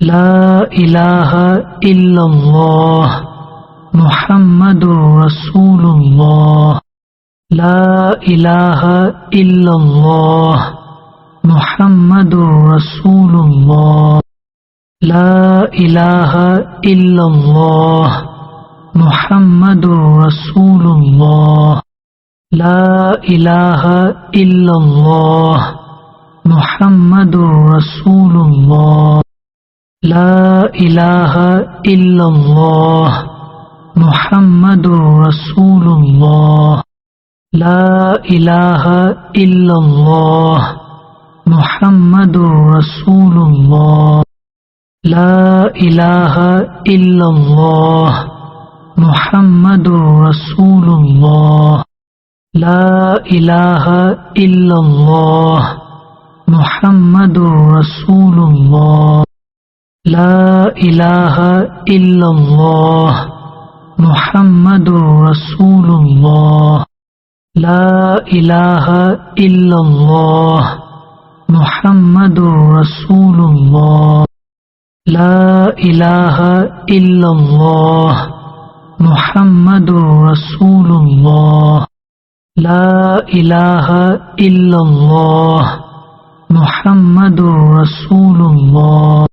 لا إله إلا الله محمد رسول الله لا إله إلا الله محمد رسول الله لا إله إلا الله محمد رسول الله لا إله إلا الله محمد رسول الله لا إله إلا الله محمد رسول الله لا إله إلا الله محمد رسول الله لا إله إلا الله محمد رسول الله لا إله إلا الله محمد رسول الله لا إله إلا الله محمد رسول الله لا إله إلا الله محمد رسول الله لا إله إلا الله محمد رسول الله لا إله إلا الله محمد رسول الله